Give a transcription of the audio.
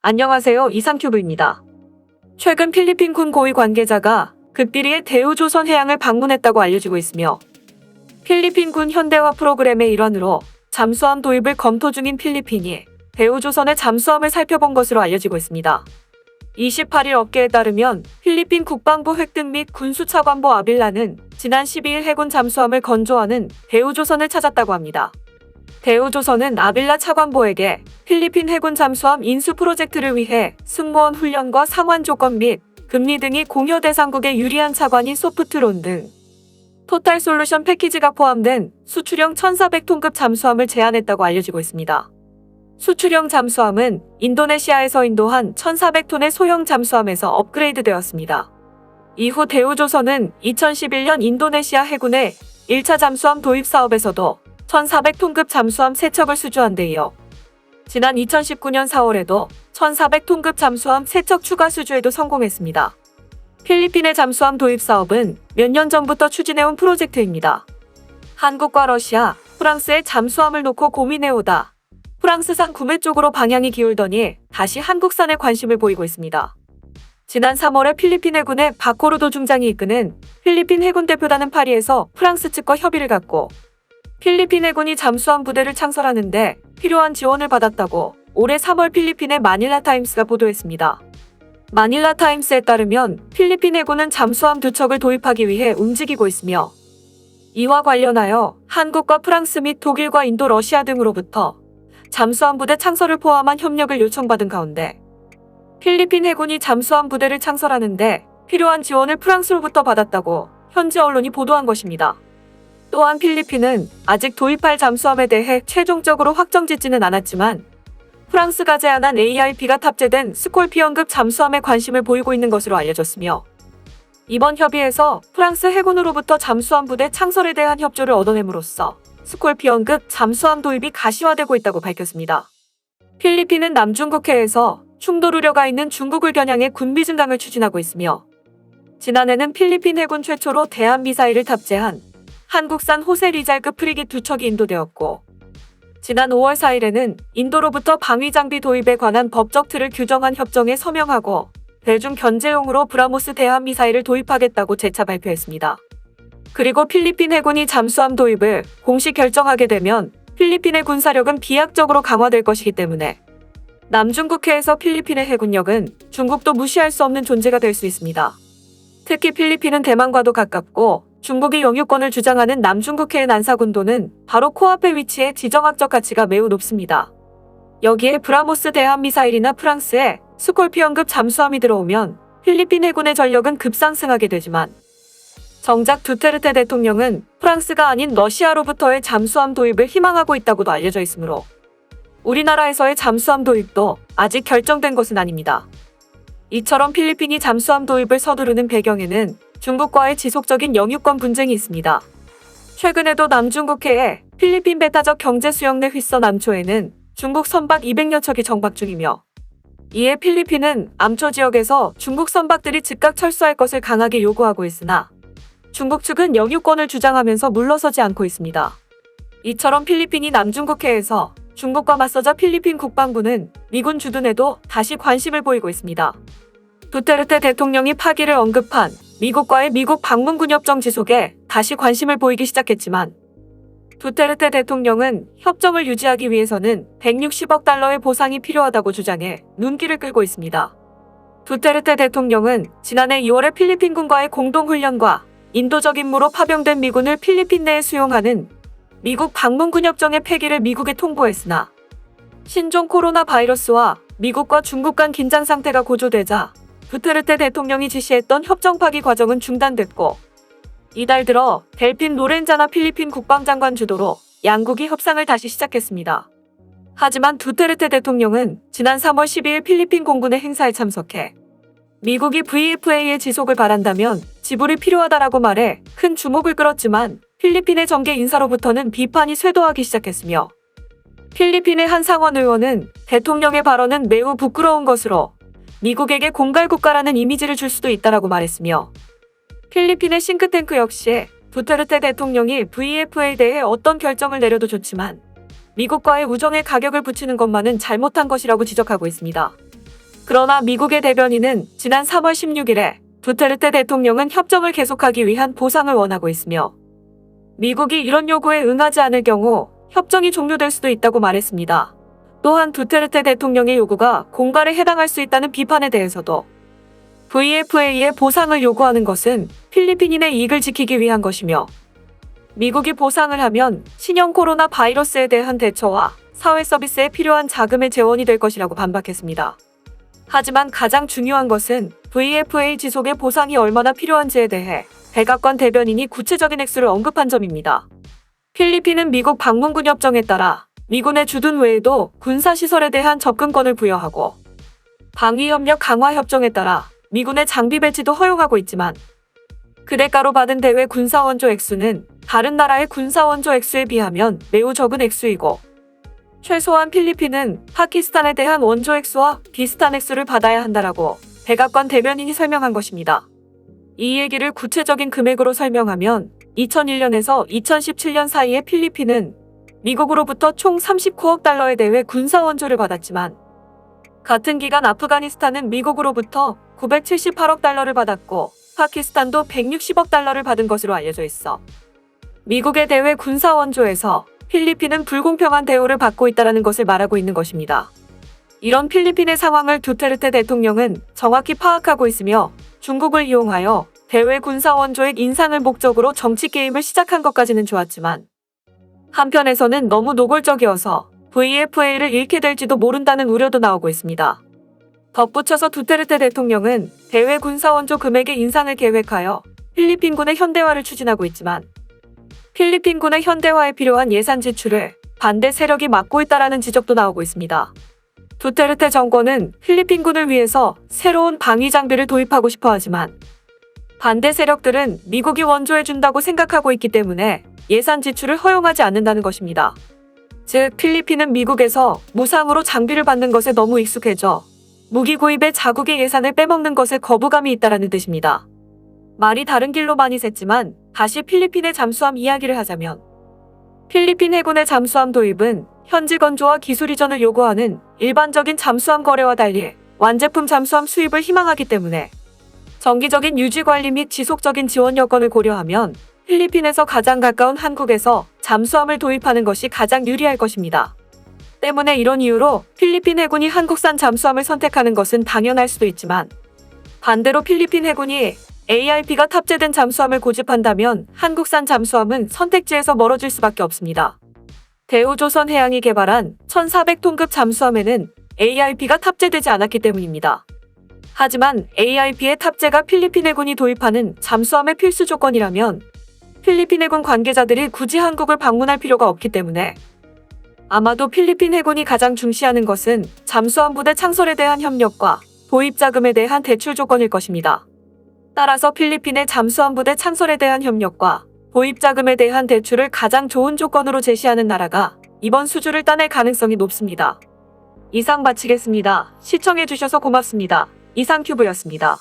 안녕하세요. 이상큐브입니다. 최근 필리핀군 고위 관계자가 극비리의 대우조선 해양을 방문했다고 알려지고 있으며 필리핀군 현대화 프로그램의 일환으로 잠수함 도입을 검토 중인 필리핀이 대우조선의 잠수함을 살펴본 것으로 알려지고 있습니다. 28일 업계에 따르면 필리핀 국방부 획득 및 군수차관보 아빌라는 지난 12일 해군 잠수함을 건조하는 대우조선을 찾았다고 합니다. 대우조선은 아빌라 차관보에게 필리핀 해군 잠수함 인수 프로젝트를 위해 승무원 훈련과 상환 조건 및 금리 등이 공여 대상국에 유리한 차관인 소프트론 등 토탈 솔루션 패키지가 포함된 수출형 1400톤급 잠수함을 제안했다고 알려지고 있습니다. 수출형 잠수함은 인도네시아에서 인도한 1400톤의 소형 잠수함에서 업그레이드되었습니다. 이후 대우조선은 2011년 인도네시아 해군의 1차 잠수함 도입 사업에서도 1400톤급 잠수함 3척을 수주한 데 이어 지난 2019년 4월에도 1400톤급 잠수함 3척 추가 수주에도 성공했습니다. 필리핀의 잠수함 도입 사업은 몇 년 전부터 추진해온 프로젝트입니다. 한국과 러시아, 프랑스의 잠수함을 놓고 고민해오다 프랑스산 구매 쪽으로 방향이 기울더니 다시 한국산에 관심을 보이고 있습니다. 지난 3월에 필리핀 해군의 바코르도 중장이 이끄는 필리핀 해군 대표단은 파리에서 프랑스 측과 협의를 갖고 필리핀 해군이 잠수함 부대를 창설하는데 필요한 지원을 받았다고 올해 3월 필리핀의 마닐라 타임스가 보도했습니다. 마닐라 타임스에 따르면 필리핀 해군은 잠수함 2척을 도입하기 위해 움직이고 있으며 이와 관련하여 한국과 프랑스 및 독일과 인도, 러시아 등으로부터 잠수함 부대 창설을 포함한 협력을 요청받은 가운데 필리핀 해군이 잠수함 부대를 창설하는데 필요한 지원을 프랑스로부터 받았다고 현지 언론이 보도한 것입니다. 또한 필리핀은 아직 도입할 잠수함에 대해 최종적으로 확정짓지는 않았지만 프랑스가 제안한 AIP가 탑재된 스콜피언급 잠수함에 관심을 보이고 있는 것으로 알려졌으며 이번 협의에서 프랑스 해군으로부터 잠수함 부대 창설에 대한 협조를 얻어냄으로써 스콜피언급 잠수함 도입이 가시화되고 있다고 밝혔습니다. 필리핀은 남중국해에서 충돌 우려가 있는 중국을 겨냥해 군비 증강을 추진하고 있으며 지난해는 필리핀 해군 최초로 대한미사일을 탑재한 한국산 호세 리잘급 프리깃 2척이 인도되었고 지난 5월 4일에는 인도로부터 방위장비 도입에 관한 법적 틀을 규정한 협정에 서명하고 대중 견제용으로 브라모스 대한미사일을 도입하겠다고 재차 발표했습니다. 그리고 필리핀 해군이 잠수함 도입을 공식 결정하게 되면 필리핀의 군사력은 비약적으로 강화될 것이기 때문에 남중국해에서 필리핀의 해군력은 중국도 무시할 수 없는 존재가 될 수 있습니다. 특히 필리핀은 대만과도 가깝고 중국이 영유권을 주장하는 남중국해의 난사군도는 바로 코앞에 위치해 지정학적 가치가 매우 높습니다. 여기에 브라모스 대한미사일이나 프랑스의 스콜피언급 잠수함이 들어오면 필리핀 해군의 전력은 급상승하게 되지만 정작 두테르테 대통령은 프랑스가 아닌 러시아로부터의 잠수함 도입을 희망하고 있다고도 알려져 있으므로 우리나라에서의 잠수함 도입도 아직 결정된 것은 아닙니다. 이처럼 필리핀이 잠수함 도입을 서두르는 배경에는 중국과의 지속적인 영유권 분쟁이 있습니다. 최근에도 남중국해에 필리핀 배타적 경제 수역 내 휘서 남초에는 중국 선박 200여 척이 정박 중이며 이에 필리핀은 암초 지역에서 중국 선박들이 즉각 철수할 것을 강하게 요구하고 있으나 중국 측은 영유권을 주장하면서 물러서지 않고 있습니다. 이처럼 필리핀이 남중국해에서 중국과 맞서자 필리핀 국방부는 미군 주둔에도 다시 관심을 보이고 있습니다. 두테르테 대통령이 파기를 언급한 미국과의 미국 방문군 협정 지속에 다시 관심을 보이기 시작했지만 두테르테 대통령은 협정을 유지하기 위해서는 160억 달러의 보상이 필요하다고 주장해 눈길을 끌고 있습니다. 두테르테 대통령은 지난해 2월에 필리핀군과의 공동훈련과 인도적 임무로 파병된 미군을 필리핀 내에 수용하는 미국 방문군 협정의 폐기를 미국에 통보했으나 신종 코로나 바이러스와 미국과 중국 간 긴장 상태가 고조되자 두테르테 대통령이 지시했던 협정 파기 과정은 중단됐고 이달 들어 델핀 로렌자나 필리핀 국방장관 주도로 양국이 협상을 다시 시작했습니다. 하지만 두테르테 대통령은 지난 3월 12일 필리핀 공군의 행사에 참석해 미국이 VFA의 지속을 바란다면 지불이 필요하다라고 말해 큰 주목을 끌었지만 필리핀의 정계 인사로부터는 비판이 쇄도하기 시작했으며 필리핀의 한 상원 의원은 대통령의 발언은 매우 부끄러운 것으로 미국에게 공갈국가라는 이미지를 줄 수도 있다라고 말했으며 필리핀의 싱크탱크 역시 두테르테 대통령이 VFA에 대해 어떤 결정을 내려도 좋지만 미국과의 우정에 가격을 붙이는 것만은 잘못한 것이라고 지적하고 있습니다. 그러나 미국의 대변인은 지난 3월 16일에 두테르테 대통령은 협정을 계속하기 위한 보상을 원하고 있으며 미국이 이런 요구에 응하지 않을 경우 협정이 종료될 수도 있다고 말했습니다. 또한 두테르테 대통령의 요구가 공갈에 해당할 수 있다는 비판에 대해서도 VFA의 보상을 요구하는 것은 필리핀인의 이익을 지키기 위한 것이며 미국이 보상을 하면 신형 코로나 바이러스에 대한 대처와 사회 서비스에 필요한 자금의 재원이 될 것이라고 반박했습니다. 하지만 가장 중요한 것은 VFA 지속의 보상이 얼마나 필요한지에 대해 백악관 대변인이 구체적인 액수를 언급한 점입니다. 필리핀은 미국 방문군 협정에 따라 미군의 주둔 외에도 군사시설에 대한 접근권을 부여하고 방위협력 강화 협정에 따라 미군의 장비 배치도 허용하고 있지만 그 대가로 받은 대외 군사원조 액수는 다른 나라의 군사원조 액수에 비하면 매우 적은 액수이고 최소한 필리핀은 파키스탄에 대한 원조 액수와 비슷한 액수를 받아야 한다라고 백악관 대변인이 설명한 것입니다. 이 얘기를 구체적인 금액으로 설명하면 2001년에서 2017년 사이에 필리핀은 미국으로부터 총 39억 달러의 대외 군사 원조를 받았지만 같은 기간 아프가니스탄은 미국으로부터 978억 달러를 받았고 파키스탄도 160억 달러를 받은 것으로 알려져 있어 미국의 대외 군사 원조에서 필리핀은 불공평한 대우를 받고 있다는 것을 말하고 있는 것입니다. 이런 필리핀의 상황을 두테르테 대통령은 정확히 파악하고 있으며 중국을 이용하여 대외 군사 원조액 인상을 목적으로 정치 게임을 시작한 것까지는 좋았지만 한편에서는 너무 노골적이어서 VFA를 잃게 될지도 모른다는 우려도 나오고 있습니다. 덧붙여서 두테르테 대통령은 대외 군사 원조 금액의 인상을 계획하여 필리핀군의 현대화를 추진하고 있지만 필리핀군의 현대화에 필요한 예산 지출을 반대 세력이 막고 있다라는 지적도 나오고 있습니다. 두테르테 정권은 필리핀군을 위해서 새로운 방위 장비를 도입하고 싶어 하지만 반대 세력들은 미국이 원조해준다고 생각하고 있기 때문에 예산 지출을 허용하지 않는다는 것입니다. 즉, 필리핀은 미국에서 무상으로 장비를 받는 것에 너무 익숙해져 무기 구입에 자국의 예산을 빼먹는 것에 거부감이 있다라는 뜻입니다. 말이 다른 길로 많이 샜지만 다시 필리핀의 잠수함 이야기를 하자면 필리핀 해군의 잠수함 도입은 현지 건조와 기술 이전을 요구하는 일반적인 잠수함 거래와 달리 완제품 잠수함 수입을 희망하기 때문에 정기적인 유지 관리 및 지속적인 지원 여건을 고려하면 필리핀에서 가장 가까운 한국에서 잠수함을 도입하는 것이 가장 유리할 것입니다. 때문에 이런 이유로 필리핀 해군이 한국산 잠수함을 선택하는 것은 당연할 수도 있지만 반대로 필리핀 해군이 ARP가 탑재된 잠수함을 고집한다면 한국산 잠수함은 선택지에서 멀어질 수밖에 없습니다. 대우조선해양이 개발한 1400톤급 잠수함에는 ARP가 탑재되지 않았기 때문입니다. 하지만 ARP의 탑재가 필리핀 해군이 도입하는 잠수함의 필수 조건이라면 필리핀 해군 관계자들이 굳이 한국을 방문할 필요가 없기 때문에 아마도 필리핀 해군이 가장 중시하는 것은 잠수함 부대 창설에 대한 협력과 도입 자금에 대한 대출 조건일 것입니다. 따라서 필리핀의 잠수함 부대 창설에 대한 협력과 도입 자금에 대한 대출을 가장 좋은 조건으로 제시하는 나라가 이번 수주를 따낼 가능성이 높습니다. 이상 마치겠습니다. 시청해주셔서 고맙습니다. 이상큐브였습니다.